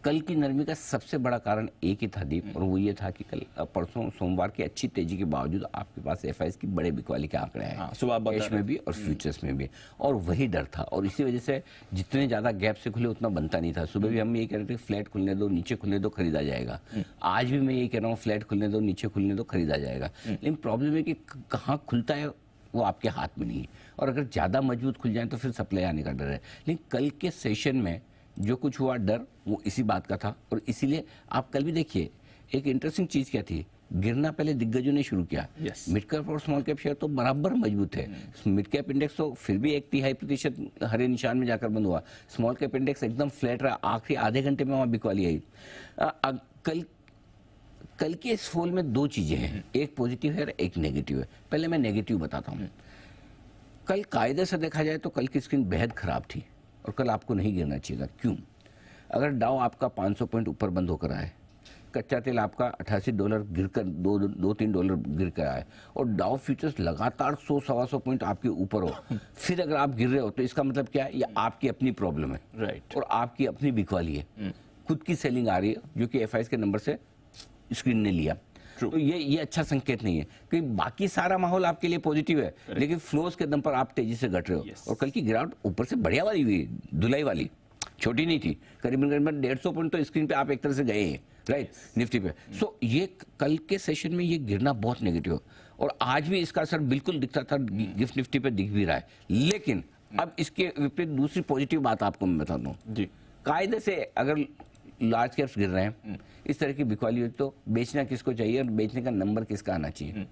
कल की नरमी का सबसे बड़ा कारण एक ही था दीप, और वो ये था कि कल परसों सोमवार की अच्छी तेजी के बावजूद आपके पास एफआईज की बड़े बिकवाली के आंकड़े हैं, सुबह कैश में भी और फ्यूचर्स में भी, और वही डर था। और इसी वजह से जितने ज्यादा गैप से खुले उतना बनता नहीं था। सुबह भी हम ये कह रहे थे फ्लैट खुलने दो, नीचे खुलने दो, खरीदा जाएगा। आज भी मैं ये कह रहा हूँ फ्लैट खुलने दो, नीचे खुलने दो, खरीदा जाएगा। लेकिन प्रॉब्लम है कि कहाँ खुलता है वो आपके हाथ में नहीं है, और अगर ज़्यादा मजबूत खुल जाए तो फिर सप्लाई आने का डर है। लेकिन कल के सेशन में जो कुछ हुआ डर वो इसी बात का था, और इसीलिए आप कल भी देखिए एक इंटरेस्टिंग चीज़ क्या थी, गिरना पहले दिग्गजों ने शुरू किया। मिड कैप और स्मॉल कैप शेयर तो बराबर मजबूत है। मिड कैप इंडेक्स तो फिर भी 1.5% हरे निशान में जाकर बंद हुआ, स्मॉल कैप इंडेक्स एकदम फ्लैट रहा, आखिरी आधे घंटे में वहाँ बिकवाली आई। कल के इस फॉल में दो चीजें हैं, एक पॉजिटिव है और एक नेगेटिव है। पहले मैं नेगेटिव बताता हूँ। कल कायदे से देखा जाए तो कल की स्क्रीन बेहद खराब थी, और कल आपको नहीं गिरना चाहिए। क्यों? अगर डाउ आपका 500 पॉइंट ऊपर बंद होकर आए, कच्चा तेल आपका $88 गिरकर $2-3 गिर कर आए, और डाउ फ्यूचर्स लगातार 100-125 पॉइंट आपके ऊपर हो, फिर अगर आप गिर रहे हो तो इसका मतलब क्या है? ये आपकी अपनी प्रॉब्लम है, राइट, और आपकी अपनी बिकवाली है, खुद की सेलिंग आ रही है, जो कि एफआईज के नंबर से स्क्रीन ने लिया। तो ये अच्छा संकेत नहीं है, क्योंकि बाकी सारा माहौल आपके लिए पॉजिटिव है, लेकिन फ्लोज के दम पर आप तेजी से घट रहे हो। और कल की गिरावट ऊपर से बढ़िया वाली हुई, धुलाई वाली, छोटी नहीं थी, करीबन 150 पॉइंट तो स्क्रीन पे आप एक तरह से गए हैं, राइट, निफ्टी पे। सो ये कल के सेशन में ये गिरना बहुत नेगेटिव, और आज भी इसका असर बिल्कुल दिखता था, गिफ्ट निफ्टी पे दिख भी रहा है। लेकिन अब इसके विपरीत दूसरी पॉजिटिव बात आपको मैं बताता हूँ जी। कायदे से अगर लार्ज कैप्स गिर रहे हैं, इस तरह की बिकवाली होती तो बेचना किसको चाहिए, और बेचने का नंबर किसका आना चाहिए?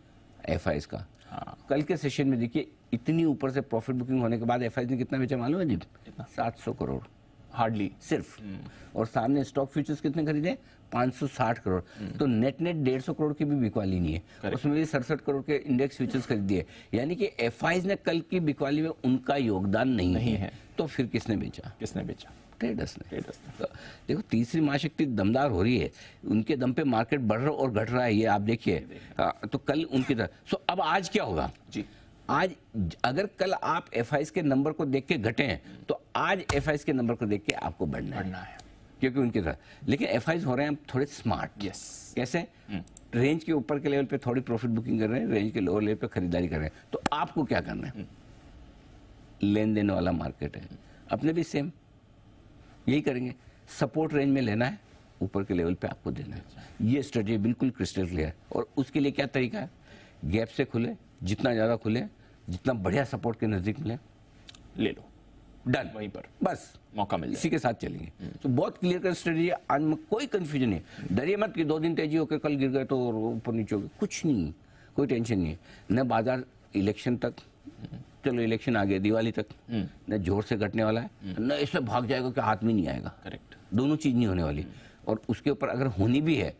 एफआईज का। कल के सेशन में देखिए इतनी ऊपर से प्रॉफिट बुकिंग होने के बाद एफआईज ने कितना बेचा मालूम है जी? 700 करोड़ हार्डली सिर्फ, और सामने स्टॉक फ्यूचर्स कितने खरीदे? 560 करोड़। तो नेट 150 करोड़ की भी बिकवाली नहीं है, उसमें भी 67 करोड़ के इंडेक्स फ्यूचर्स खरीद दिए। यानी कि एफआईज ने कल की बिकवाली में उनका योगदान नहीं है। तो फिर किसने बेचा? ट्रेडर्स ने। तो देखो तीसरी महाशक्ति दमदार हो रही है, उनके दम पे मार्केट बढ़ रहा और घट रहा है, ये आप देखिए। तो कल उनकी तरह। सो अब आज क्या होगा जी? आज अगर कल आप एफआईज के नंबर को देख के घटे हैं, तो आज एफआईज के नंबर को देख के आपको बढ़ना है, क्योंकि उनकी तरह। लेकिन एफआईज हो रहे हैं थोड़े स्मार्ट। कैसे? रेंज के ऊपर के लेवल पे थोड़ी प्रॉफिट बुकिंग कर रहे हैं, रेंज के लोअर लेवल पे खरीदारी कर रहे हैं। तो आपको क्या करना है? लेन देन वाला मार्केट है, अपने भी सेम यही करेंगे, सपोर्ट रेंज में लेना है, ऊपर के लेवल पे आपको देना है। ये स्ट्रेटजी बिल्कुल क्रिस्टल क्लियर है। और उसके लिए क्या तरीका है? गैप से खुले, जितना ज़्यादा खुले, जितना बढ़िया सपोर्ट के नज़दीक मिले, ले लो, डन, वहीं पर बस मौका मिले, इसी के साथ चलेंगे। तो बहुत क्लियर कर स्ट्रेटजी है, आज में कोई कंफ्यूजन नहीं। डरिए मत कि 2 दिन तेजी होकर कल गिर गए तो ऊपर नीचे हो गए, कुछ नहीं, कोई टेंशन नहीं है। न बाजार इलेक्शन तक, चलो इलेक्शन आ गया, दिवाली तक न जोर से घटने वाला है, न इसमें भाग जाएगा कि हाथ में नहीं आएगा। करेक्ट, दोनों चीज नहीं होने वाली। और उसके ऊपर अगर होनी भी है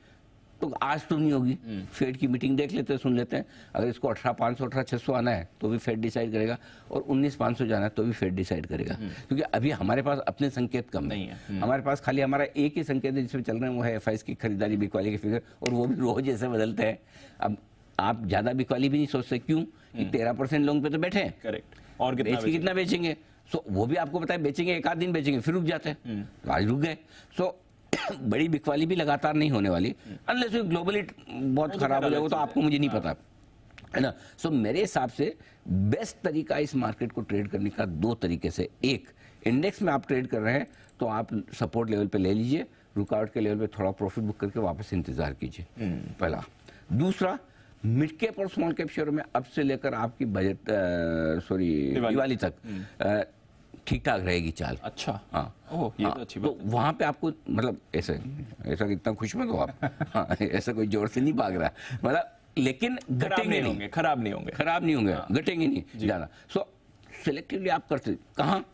तो आज तो नहीं होगी। फेड की मीटिंग देख लेते हैं, सुन लेते हैं। अगर इसको 18,500 18,600 आना है तो भी फेड डिसाइड करेगा, और 19,500 जाना है तो भी फेड डिसाइड करेगा। क्योंकि अभी हमारे पास अपने संकेत कम नहीं है, हमारे पास खाली हमारा एक ही संकेत है जिसमें चल रहे हैं, वो है एफआईज की खरीदारी बिकवाली के फिगर, और वो भी रोज ऐसे बदलते हैं। अब आप ज्यादा बिकवाली भी नहीं सोचते, क्यों? कि 13% लोग पे तो बैठे हैं, करेक्ट, और कितना बेचेंगे? सो वो भी आपको पता है, बेचेंगे एक आध दिन बेचेंगे, फिर रुक जाते हैं, तो आज रुक गए। सो बड़ी बिकवाली भी लगातार नहीं होने वाली, अनलेस ग्लोबली बहुत खराब हो जाएगा, तो आपको मुझे नहीं पता, है ना। सो मेरे हिसाब से बेस्ट तरीका इस मार्केट को ट्रेड करने का 2 तरीके से, एक, इंडेक्स में आप ट्रेड कर रहे हैं तो आप सपोर्ट लेवल पे ले लीजिए, रुकावट के लेवल पे थोड़ा प्रॉफिट बुक करके वापस इंतजार कीजिए, पहला। दूसरा, मिड कैप और स्मॉल कैप शेयरों में अब से लेकर आपकी बजट दिवाली तक ठीक ठाक रहेगी चाल। अच्छा, हाँ, ये तो अच्छी बात। तो वहाँ पे आपको मतलब ऐसा इतना खुश मत हो आप, हाँ, ऐसा कोई जोर से नहीं भाग रहा, मतलब, लेकिन घटेंगे नहीं, खराब नहीं होंगे, घटेंगे नहीं ज्यादा। सो सिलेक्टिवली आप करते, कहाँ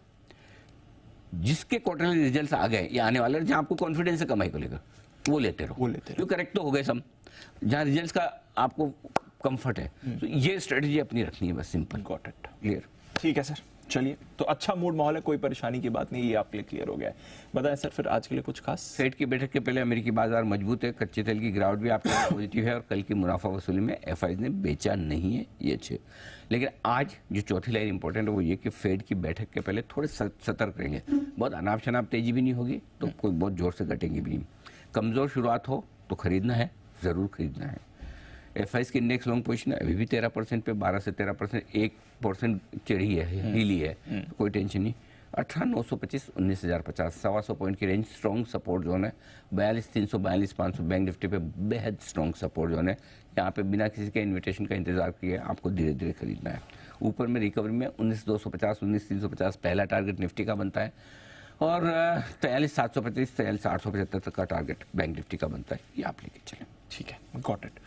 जिसके क्वार्टरली रिजल्ट आ गए या आने वाले, जहाँ आपको कॉन्फिडेंस है कमाई को लेकर, वो लेते रहो, जो करेक्ट तो हो गए सब, जहाँ रिजल्ट का आपको कंफर्ट है। तो ये स्ट्रेटजी अपनी रखनी है बस, सिंपल, गॉट इट, क्लियर। ठीक है सर। चलिए, तो अच्छा मूड माहौल है, कोई परेशानी की बात नहीं, ये आपके लिए क्लियर हो गया है। बताएं सर, फिर आज के लिए कुछ खास? फेड की बैठक के पहले अमेरिकी बाजार मजबूत है, कच्चे तेल की गिरावट भी आपके पॉजिटिव है और कल की मुनाफा वसूली में एफआईज ने बेचा नहीं है, ये अच्छे। लेकिन आज जो चौथी लाइन इंपॉर्टेंट है वो ये कि फेड की बैठक के पहले थोड़े सतर्क रहेंगे। बहुत अनाप शनाप तेजी भी नहीं होगी तो कोई बहुत जोर से घटेंगी भी नहीं। कमज़ोर शुरुआत हो तो खरीदना है, ज़रूर खरीदना है। एफआईज की इंडेक्स लॉन्ग पोजीशन अभी भी 13% पे, 12 से 13%, 1% चढ़ी है, हिली है, तो कोई टेंशन नहीं। 18,925, 19,050, 125 पॉइंट की रेंज स्ट्रॉन्ग सपोर्ट जोन है। 42,300, 42,500 बैंक निफ्टी पे बेहद स्ट्रॉन्ग सपोर्ट जोन है। यहाँ पे बिना किसी के इन्विटेशन का इंतजार किए आपको धीरे धीरे खरीदना है। ऊपर में रिकवरी में 19,250, 19,350 पहला टारगेट निफ्टी का बनता है और 43,725, 43,875 तक का टारगेट बैंक निफ्टी का बनता है। ये आप लेके चलें। ठीक है, गॉट इट।